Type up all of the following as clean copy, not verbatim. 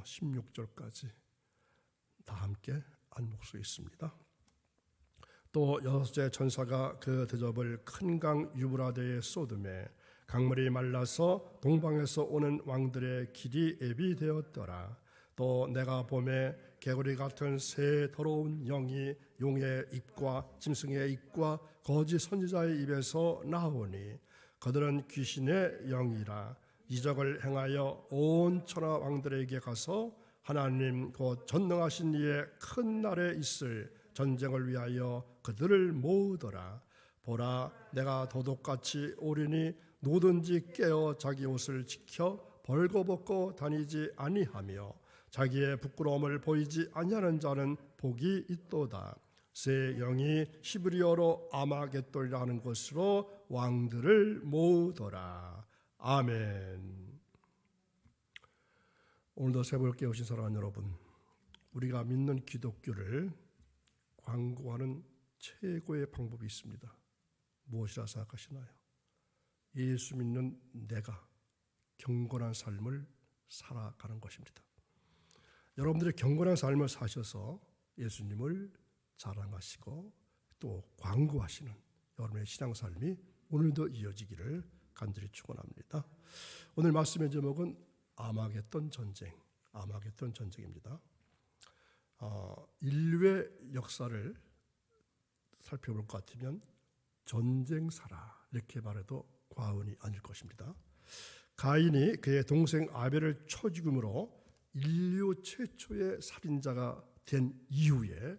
1절부터 16절까지 다 함께 한 목소리 있습니다. 또 여섯째 천사가 그 대접을 큰 강 유브라데에 쏟음에 강물이 말라서 동방에서 오는 왕들의 길이 예비되었더라. 또 내가 봄에 개구리 같은 새 더러운 영이 용의 입과 짐승의 입과 거짓 선지자의 입에서 나오니 그들은 귀신의 영이라. 이적을 행하여 온 천하 왕들에게 가서 하나님 곧 전능하신 이의 큰 날에 있을 전쟁을 위하여 그들을 모으더라. 보라, 내가 도둑같이 오리니 누구든지 깨어 자기 옷을 지켜 벌거벗고 다니지 아니하며 자기의 부끄러움을 보이지 아니하는 자는 복이 있도다. 새 영이 히브리어로 아마겟돈이라 하는 것으로 왕들을 모으더라. 아멘. 오늘도 새벽을 깨우신 사랑하는 여러분, 우리가 믿는 기독교를 광고하는 최고의 방법이 있습니다. 무엇이라 생각하시나요? 예수 믿는 내가 경건한 삶을 살아가는 것입니다. 여러분들이 경건한 삶을 사셔서 예수님을 자랑하시고 또 광고하시는 여러분의 신앙삶이 오늘도 이어지기를 간절히 축원합니다. 오늘 말씀의 제목은 아마겟돈 전쟁, 아마겟돈 전쟁입니다. 인류의 역사를 살펴볼 것 같으면 전쟁사라 이렇게 말해도 과언이 아닐 것입니다. 가인이 그의 동생 아벨을 쳐 죽음으로 인류 최초의 살인자가 된 이후에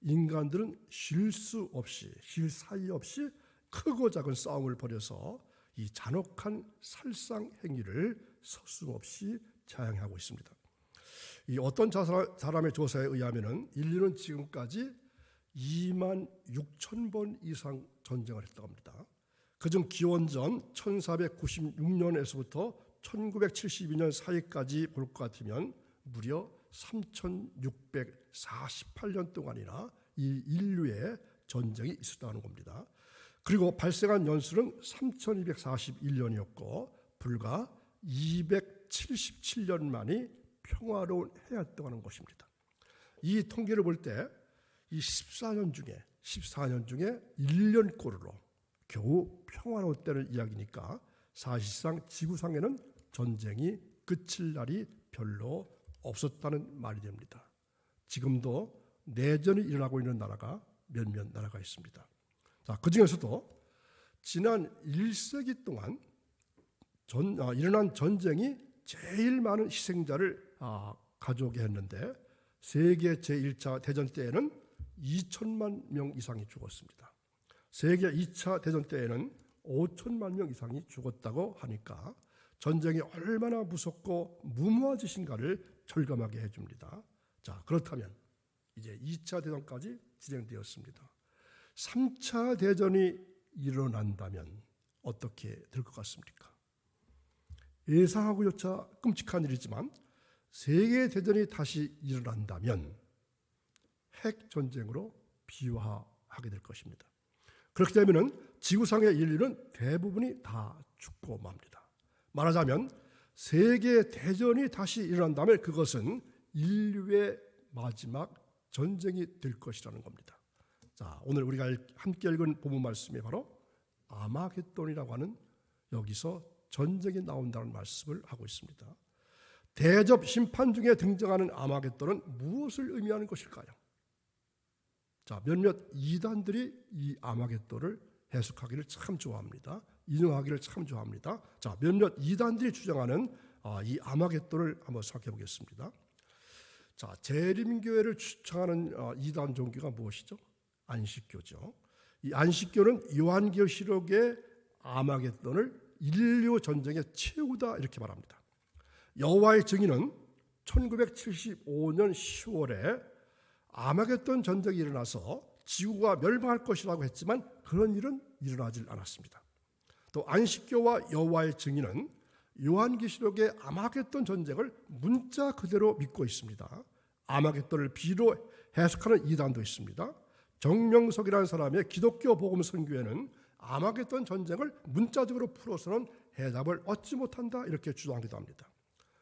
인간들은 쉴 사이 없이 크고 작은 싸움을 벌여서 이 잔혹한 살상 행위를 서슴없이 자행하고 있습니다. 이 어떤 사람의 조사에 의하면 인류는 지금까지 2만 6천 번 이상 전쟁을 했다고 합니다. 그중 기원전 1496년에서부터 1972년 사이까지 볼 것 같으면 무려 3648년 동안이나 이 인류의 전쟁이 있었다는 겁니다. 그리고 발생한 연수는 3241년이었고 불과 277년 만이 평화로운 해였다고 하는 것입니다. 이 통계를 볼 때 이 14년 중에 1년꼴로 겨우 평화로웠다는 이야기니까 사실상 지구상에는 전쟁이 그칠 날이 별로 없었다는 말이 됩니다. 지금도 내전이 일어나고 있는 나라가 몇몇 나라가 있습니다. 자, 그 중에서도 지난 1세기 동안 일어난 전쟁이 제일 많은 희생자를 가져오게 했는데 세계 제1차 대전 때에는 2천만 명 이상이 죽었습니다. 세계 2차 대전 때에는 5천만 명 이상이 죽었다고 하니까 전쟁이 얼마나 무섭고 무모한 짓인가를 절감하게 해줍니다. 자, 그렇다면 이제 2차 대전까지 진행되었습니다. 3차 대전이 일어난다면 어떻게 될 것 같습니까? 예상하고조차 끔찍한 일이지만 세계 대전이 다시 일어난다면 핵 전쟁으로 비화하게 될 것입니다. 그렇게 되면 지구상의 인류는 대부분이 다 죽고 맙니다. 말하자면 세계 대전이 다시 일어난다면 그것은 인류의 마지막 전쟁이 될 것이라는 겁니다. 자, 오늘 우리가 함께 읽은 본문 말씀이 바로 아마겟돈이라고 하는 여기서 전쟁이 나온다는 말씀을 하고 있습니다. 대접 심판 중에 등장하는 아마겟돈은 무엇을 의미하는 것일까요? 자, 몇몇 이단들이 이 아마겟돈을 해석하기를 참 좋아합니다. 인용하기를 참 좋아합니다. 자, 몇몇 이단들이 주장하는 이 아마겟돈을 한번 생각해 보겠습니다. 자, 재림교회를 추천하는 이단 종교가 무엇이죠? 안식교죠. 이 안식교는 요한계시록의 아마겟돈을 인류 전쟁의 최후다 이렇게 말합니다. 여호와의 증인은 1975년 10월에 아마겟돈 전쟁이 일어나서 지구가 멸망할 것이라고 했지만 그런 일은 일어나질 않았습니다. 또 안식교와 여호와의 증인은 요한계시록의 아마겟돈 전쟁을 문자 그대로 믿고 있습니다. 아마겟돈을 비로 해석하는 이단도 있습니다. 정명석이라는 사람의 기독교 복음 선교회는 아마겟돈 전쟁을 문자적으로 풀어서는 해답을 얻지 못한다 이렇게 주장하기도 합니다.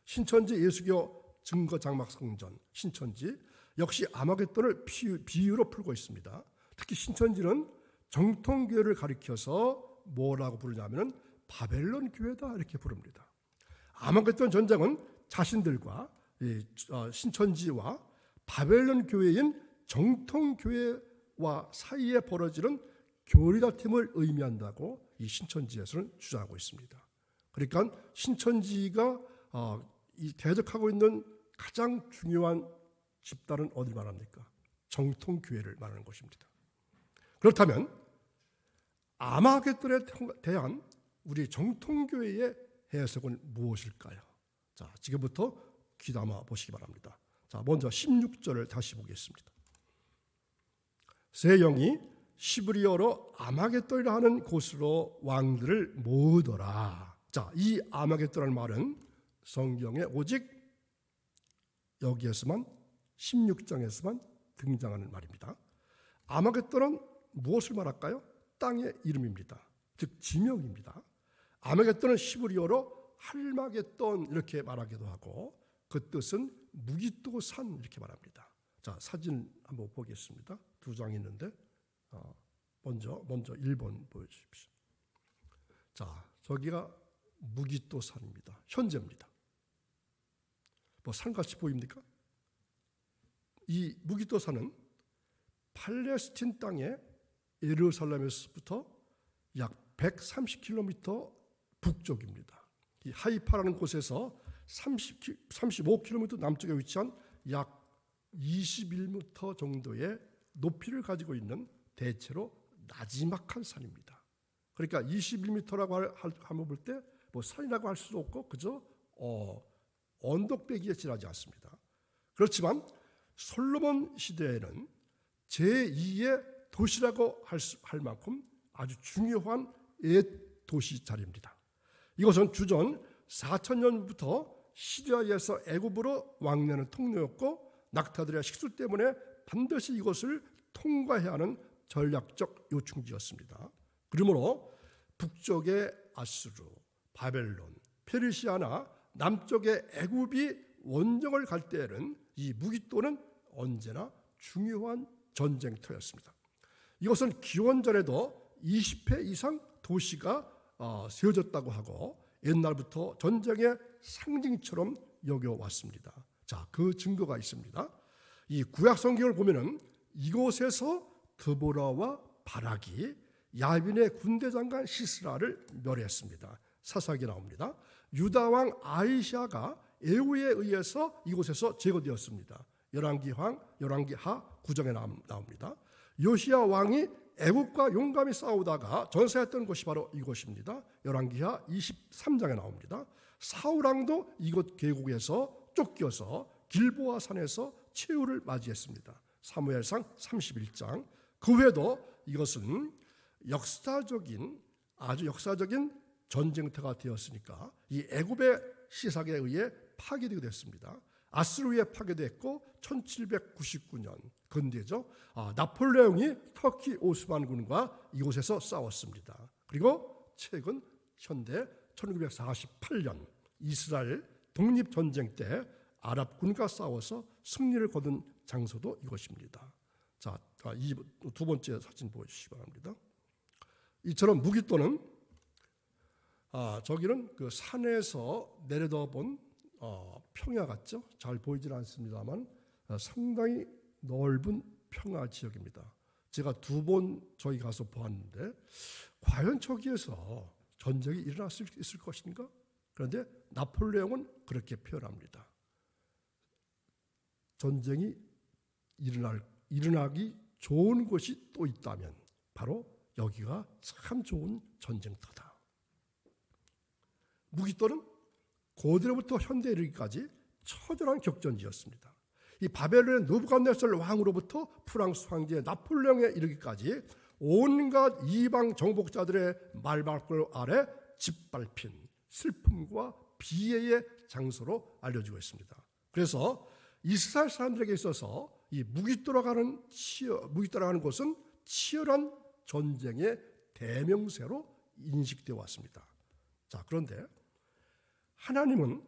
신천지 예수교 증거장막성전, 신천지 역시 아마겟돈을 비유로 풀고 있습니다. 특히 신천지는 정통교회를 가리켜서 뭐라고 부르냐면 바벨론 교회다 이렇게 부릅니다. 아마겟돈 전쟁은 자신들과 신천지와 바벨론 교회인 정통교회와 사이에 벌어지는 교리다툼을 의미한다고 이 신천지에서는 주장하고 있습니다. 그러니까 신천지가 이 대적하고 있는 가장 중요한 집단은 어디를 말합니까? 정통교회를 말하는 것입니다. 그렇다면 아마겟돈에 대한 우리 정통교회의 해석은 무엇일까요? 자, 지금부터 귀담아 보시기 바랍니다. 자, 먼저 16절을 다시 보겠습니다. 새 영이 시브리어로 아마겟돈이라 하는 곳으로 왕들을 모으더라. 자, 이 아마겟돈이라는 말은 성경에 오직 여기에서만 16장에서만 등장하는 말입니다. 아마겟돈은 무엇을 말할까요? 땅의 이름입니다. 즉 지명입니다. 아마겟돈은 시브리어로 할마겟돈 이렇게 말하기도 하고 그 뜻은 무기또산 이렇게 말합니다. 자, 사진 한번 보겠습니다. 두 장 있는데 먼저 1번 보여주십시오. 자, 저기가 무기또산입니다. 현재입니다. 뭐 산같이 보입니까? 이 무기또산은 팔레스틴 땅의 예루살렘에서부터 약 130km 북쪽입니다. 이 하이파라는 곳에서 35km 남쪽에 위치한 약 21m 정도의 높이를 가지고 있는 대체로 나지막한 산입니다. 그러니까 21m라고 하면 볼 때 뭐 산이라고 할 수도 없고 그저 언덕배기에 지나지 않습니다. 그렇지만 솔로몬 시대에는 제2의 도시라고 할 만큼 아주 중요한 옛 도시 자리입니다. 이것은 주전 4000년부터 시리아에서 애굽으로 왕래하는 통로였고 낙타들의 식수 때문에 반드시 이것을 통과해야 하는 전략적 요충지였습니다. 그러므로 북쪽의 아수르, 바벨론, 페르시아나 남쪽의 애굽이 원정을 갈 때에는 이 무기또는 언제나 중요한 전쟁터였습니다. 이것은 기원전에도 20회 이상 도시가 세워졌다고 하고 옛날부터 전쟁의 상징처럼 여겨왔습니다. 자, 그 증거가 있습니다. 이 구약 성경을 보면은 이곳에서 드보라와 바락이 야빈의 군대 장관 시스라를 멸했습니다. 사사기에 나옵니다. 유다 왕 아이샤가 에우에 의해서 이곳에서 제거되었습니다. 열왕기하 9장에 나옵니다. 요시야 왕이 애국과 용감히 싸우다가 전사했던 곳이 바로 이곳입니다. 열왕기하 23장에 나옵니다. 사울 왕도 이곳 계곡에서 쫓겨서 길보아 산에서 최후를 맞이했습니다. 사무엘상 31장. 그 외에도 이것은 아주 역사적인 전쟁터가 되었으니까 이 애굽의 시삭에 의해 파괴되게 됐습니다. 아스루에 파괴됐고 1799년 근대죠. 나폴레옹이 터키 오스만군과 이곳에서 싸웠습니다. 그리고 최근 현대 1948년 이스라엘 독립전쟁 때 아랍군과 싸워서 승리를 거둔 장소도 이것입니다. 자, 이 두 번째 사진 보여주시기 바랍니다. 이처럼 무기또는 저기는 그 산에서 내려다본 평야 같죠? 잘 보이질 않습니다만 상당히 넓은 평야 지역입니다. 제가 2번 저기 가서 보았는데 과연 저기에서 전쟁이 일어날 수 있을 것인가? 그런데 나폴레옹은 그렇게 표현합니다. 전쟁이 일어나기 좋은 곳이 또 있다면 바로 여기가 참 좋은 전쟁터다. 무기또는 고대로부터 현대에 이르기까지 처절한 격전지였습니다. 이 바벨론의 느부갓네살 왕으로부터 프랑스 황제 나폴레옹에 이르기까지 온갖 이방 정복자들의 말발걸 아래 짓밟힌 슬픔과 비애의 장소로 알려지고 있습니다. 그래서 이스라엘 사람들에게 있어서 이 무기또라고 하는 곳은 치열한 전쟁의 대명사로 인식되어 왔습니다. 자, 그런데 하나님은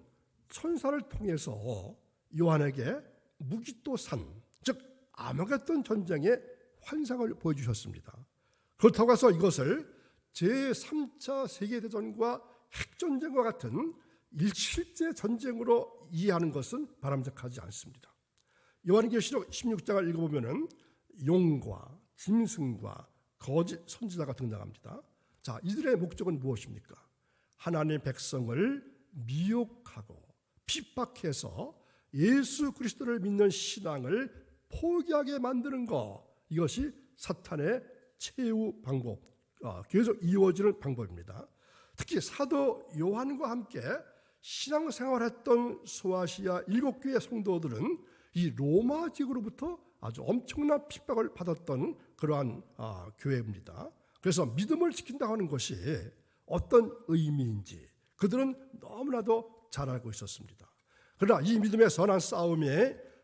천사를 통해서 요한에게 무기토산, 즉 아마겟돈 전쟁의 환상을 보여주셨습니다. 그렇다고 해서 이것을 제3차 세계대전과 핵전쟁과 같은 실제 전쟁으로 이해하는 것은 바람직하지 않습니다. 요한계시록 16장을 읽어보면 용과 짐승과 거짓 선지자가 등장합니다. 자, 이들의 목적은 무엇입니까? 하나님의 백성을 미혹하고 핍박해서 예수 그리스도를 믿는 신앙을 포기하게 만드는 것, 이것이 사탄의 최후 방법, 계속 이루어지는 방법입니다. 특히 사도 요한과 함께 신앙생활했던 소아시아 7교회 성도들은 이 로마 지구로부터 아주 엄청난 핍박을 받았던 그러한 교회입니다. 그래서 믿음을 지킨다고 하는 것이 어떤 의미인지 그들은 너무나도 잘 알고 있었습니다. 그러나 이 믿음의 선한 싸움이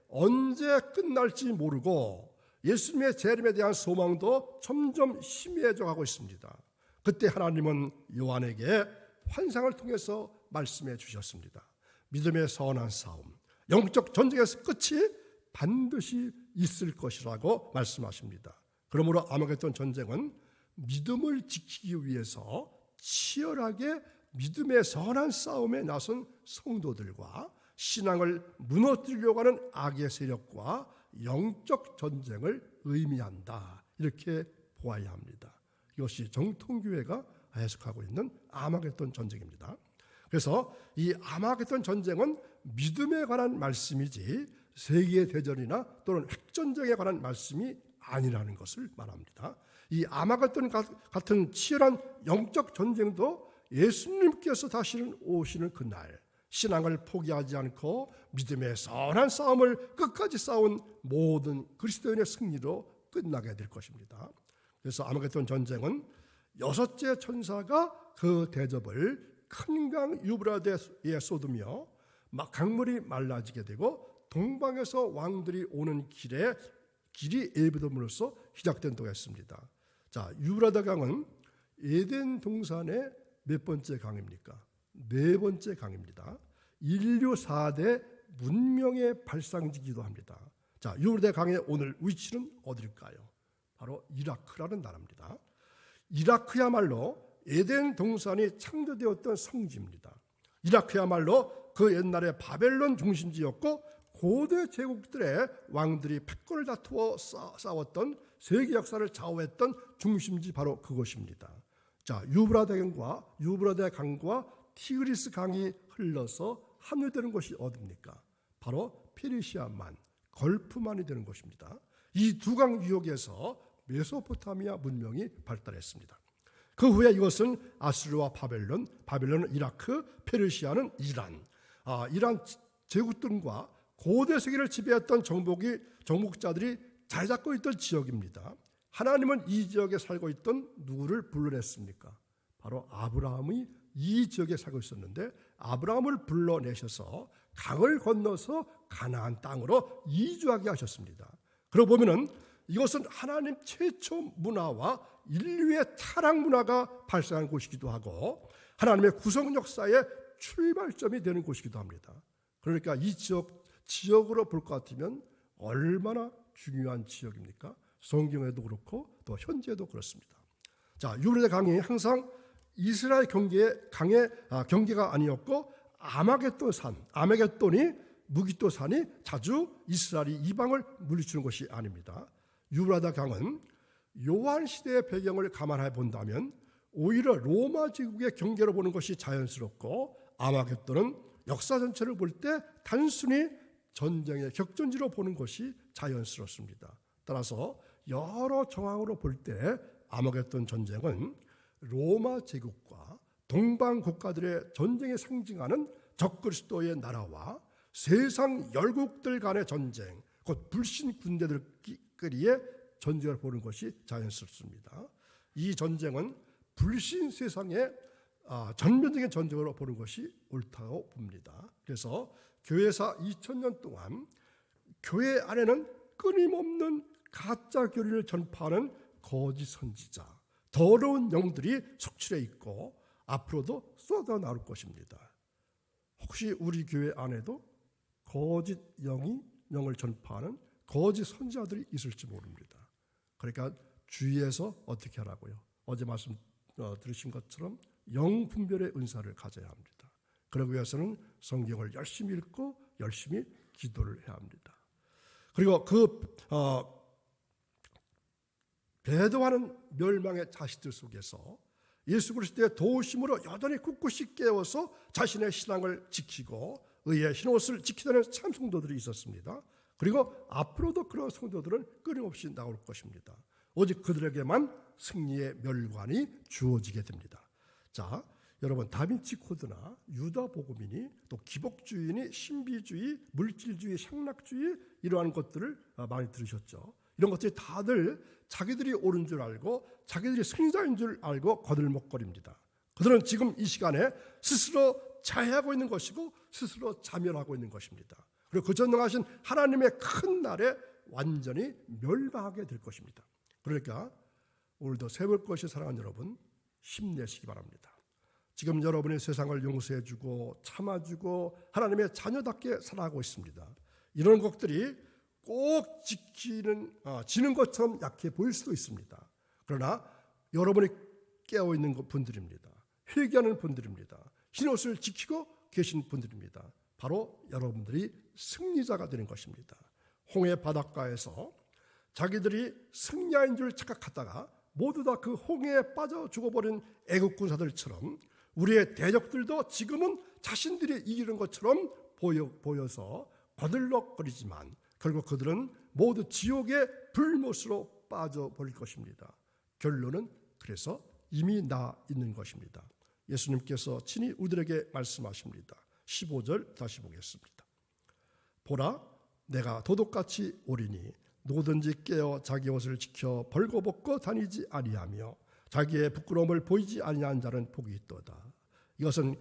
언제 끝날지 모르고 예수님의 재림에 대한 소망도 점점 희미해져 가고 있습니다. 그때 하나님은 요한에게 환상을 통해서 말씀해 주셨습니다. 믿음의 선한 싸움, 영적 전쟁에서 끝이 반드시 있을 것이라고 말씀하십니다. 그러므로 아마겟돈 전쟁은 믿음을 지키기 위해서 치열하게 믿음의 선한 싸움에 나선 성도들과 신앙을 무너뜨리려고 하는 악의 세력과 영적 전쟁을 의미한다, 이렇게 보아야 합니다. 이것이 정통교회가 해석하고 있는 아마겟돈 전쟁입니다. 그래서 이 아마겟돈 전쟁은 믿음에 관한 말씀이지 세계대전이나 또는 핵전쟁에 관한 말씀이 아니라는 것을 말합니다. 이 아마겟돈 같은 치열한 영적 전쟁도 예수님께서 다시는 오시는 그날 신앙을 포기하지 않고 믿음의 선한 싸움을 끝까지 싸운 모든 그리스도인의 승리로 끝나게 될 것입니다. 그래서 아마겟돈 전쟁은 6째 천사가 그 대접을 큰 강 유브라데에 쏟으며 막 강물이 말라지게 되고 동방에서 왕들이 오는 길이 예비됨으로써 시작된다고 했습니다. 자, 유브라데 강은 에덴 동산의 몇 번째 강입니까? 4번째 강입니다. 인류 4대 문명의 발상지기도 합니다. 자, 유브라데 강의 오늘 위치는 어딜까요? 바로 이라크라는 나라입니다. 이라크야말로 에덴 동산이 창조되었던 성지입니다. 이라크야말로 그 옛날에 바벨론 중심지였고 고대 제국들의 왕들이 패권을 다투어 싸웠던 세계 역사를 좌우했던 중심지, 바로 그곳입니다. 자, 유브라데 강과 티그리스 강이 흘러서 합류되는 곳이 어디입니까? 바로 페르시아만, 걸프만이 되는 곳입니다. 이 두 강 유역에서 메소포타미아 문명이 발달했습니다. 그 후에 이것은 아수르와 바벨론은 이라크, 페르시아는 이란 제국들과 고대 세계를 지배했던 정복자들이 자리 잡고 있던 지역입니다. 하나님은 이 지역에 살고 있던 누구를 불러냈습니까? 바로 아브라함이 이 지역에 살고 있었는데 아브라함을 불러내셔서 강을 건너서 가나안 땅으로 이주하게 하셨습니다. 그러고 보면은 이것은 하나님 최초 문화와 인류의 타락 문화가 발생한 곳이기도 하고 하나님의 구성 역사의 출발점이 되는 곳이기도 합니다. 그러니까 이 지역으로 볼 것 같으면 얼마나 중요한 지역입니까? 성경에도 그렇고 또 현재도 그렇습니다. 자, 유브라데 강이 항상 이스라엘 경계가 아니었고 아마겟돈이 무기토산이 자주 이스라엘이 이방을 물리치는 것이 아닙니다. 유브라데 강은 요한 시대의 배경을 감안해 본다면 오히려 로마 제국의 경계로 보는 것이 자연스럽고 아마겟돈은 역사 전체를 볼 때 단순히 전쟁의 격전지로 보는 것이 자연스럽습니다. 따라서 여러 정황으로 볼 때 아마겟돈 전쟁은 로마 제국과 동방 국가들의 전쟁에 상징하는 적그리스도의 나라와 세상 열국들 간의 전쟁, 곧 불신 군대들끼리의 전쟁을 보는 것이 자연스럽습니다. 이 전쟁은 불신 세상의 전면적인 전쟁으로 보는 것이 옳다고 봅니다. 그래서 교회사 2000년 동안 교회 안에는 끊임없는 가짜 교리를 전파하는 거짓 선지자, 더러운 영들이 속출해 있고 앞으로도 쏟아 나올 것입니다. 혹시 우리 교회 안에도 거짓 영이 영을 전파하는 거짓 선지자들이 있을지 모릅니다. 그러니까 주위에서 어떻게 하라고요? 어제 말씀 들으신 것처럼 영 분별의 은사를 가져야 합니다. 그러기 위해서는 성경을 열심히 읽고 열심히 기도를 해야 합니다. 그리고 배도하는 멸망의 자식들 속에서 예수 그리스도의 도우심으로 여전히 꿋꿋이 깨워서 자신의 신앙을 지키고 의의 흰옷을 지키려는 참 성도들이 있었습니다. 그리고 앞으로도 그런 성도들은 끊임없이 나올 것입니다. 오직 그들에게만 승리의 멸관이 주어지게 됩니다. 자, 여러분 다빈치 코드나 유다 복음이니 또 기복주의니 신비주의, 물질주의, 향락주의 이러한 것들을 많이 들으셨죠. 이런 것들이 다들 자기들이 옳은 줄 알고 자기들이 승리자인 줄 알고 거들먹거립니다. 그들은 지금 이 시간에 스스로 자해하고 있는 것이고 스스로 자멸하고 있는 것입니다. 그리고 그 전능하신 하나님의 큰 날에 완전히 멸망하게 될 것입니다. 그러니까 오늘도 세볼 것이 사랑하는 여러분 힘내시기 바랍니다. 지금 여러분의 세상을 용서해주고 참아주고 하나님의 자녀답게 살아가고 있습니다. 이런 것들이 꼭 지는 것처럼 약해 보일 수도 있습니다. 그러나 여러분이 깨어있는 분들입니다. 회개하는 분들입니다. 흰옷을 지키고 계신 분들입니다. 바로 여러분들이 승리자가 되는 것입니다. 홍해 바닷가에서 자기들이 승리자인 줄 착각하다가 모두 다 그 홍해에 빠져 죽어버린 애국 군사들처럼 우리의 대적들도 지금은 자신들이 이기는 것처럼 보여서 거들럭거리지만 결국 그들은 모두 지옥의 불못으로 빠져버릴 것입니다. 결론은 그래서 이미 나 있는 것입니다. 예수님께서 친히 우리들에게 말씀하십니다. 15절 다시 보겠습니다. 보라, 내가 도둑같이 오리니 누구든지 깨어 자기 옷을 지켜 벌거벗고 다니지 아니하며 자기의 부끄러움을 보이지 아니한 자는 복이 있도다. 이것은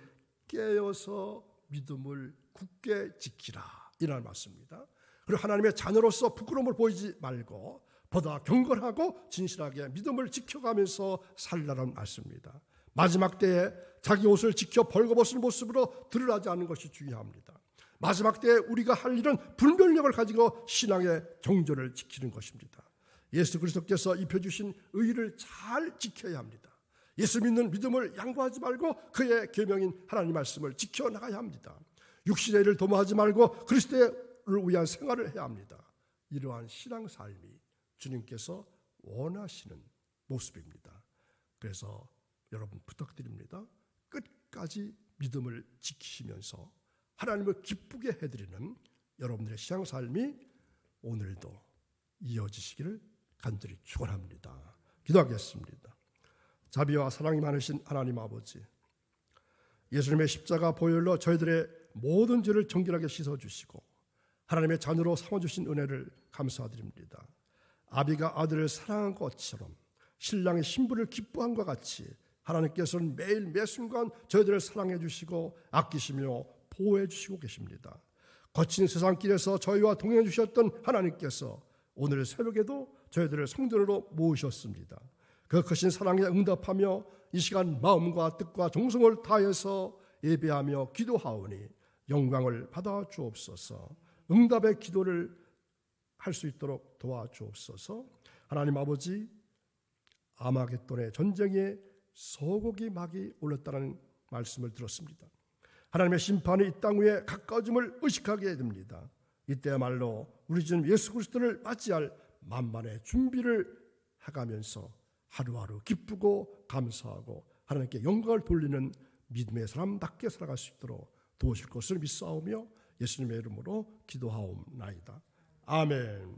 깨어서 믿음을 굳게 지키라 이라는 말씀입니다. 그리고 하나님의 자녀로서 부끄러움을 보이지 말고 보다 경건하고 진실하게 믿음을 지켜가면서 살라는 말씀입니다. 마지막 때에 자기 옷을 지켜 벌거벗은 모습으로 드러나지 않는 것이 중요합니다. 마지막 때에 우리가 할 일은 분별력을 가지고 신앙의 경전을 지키는 것입니다. 예수 그리스도께서 입혀주신 의를 잘 지켜야 합니다. 예수 믿는 믿음을 양보하지 말고 그의 계명인 하나님 말씀을 지켜나가야 합니다. 육신의 일을 도모하지 말고 그리스도를 위한 생활을 해야 합니다. 이러한 신앙 삶이 주님께서 원하시는 모습입니다. 그래서 여러분 부탁드립니다. 끝까지 믿음을 지키시면서 하나님을 기쁘게 해드리는 여러분들의 신앙 삶이 오늘도 이어지시기를 간절히 축원합니다. 기도하겠습니다. 자비와 사랑이 많으신 하나님 아버지, 예수님의 십자가 보혈로 저희들의 모든 죄를 정결하게 씻어주시고 하나님의 자녀로 삼아주신 은혜를 감사드립니다. 아비가 아들을 사랑한 것처럼 신랑이 신부를 기뻐한 것 같이 하나님께서는 매일 매순간 저희들을 사랑해 주시고 아끼시며 보호해 주시고 계십니다. 거친 세상길에서 저희와 동행해 주셨던 하나님께서 오늘 새벽에도 저희들을 성전으로 모으셨습니다. 그 크신 사랑에 응답하며 이 시간 마음과 뜻과 정성을 다해서 예배하며 기도하오니 영광을 받아 주옵소서. 응답의 기도를 할 수 있도록 도와주옵소서. 하나님 아버지, 아마겟돈의 전쟁에 소고기 막이 올랐다는 말씀을 들었습니다. 하나님의 심판이 이 땅 위에 가까워짐을 의식하게 됩니다. 이때야말로 우리 주 예수 그리스도를 맞이할 만반의 준비를 해가면서 하루하루 기쁘고 감사하고 하나님께 영광을 돌리는 믿음의 사람답게 살아갈 수 있도록 도우실 것을 믿사오며 예수님의 이름으로 기도하옵나이다. 아멘.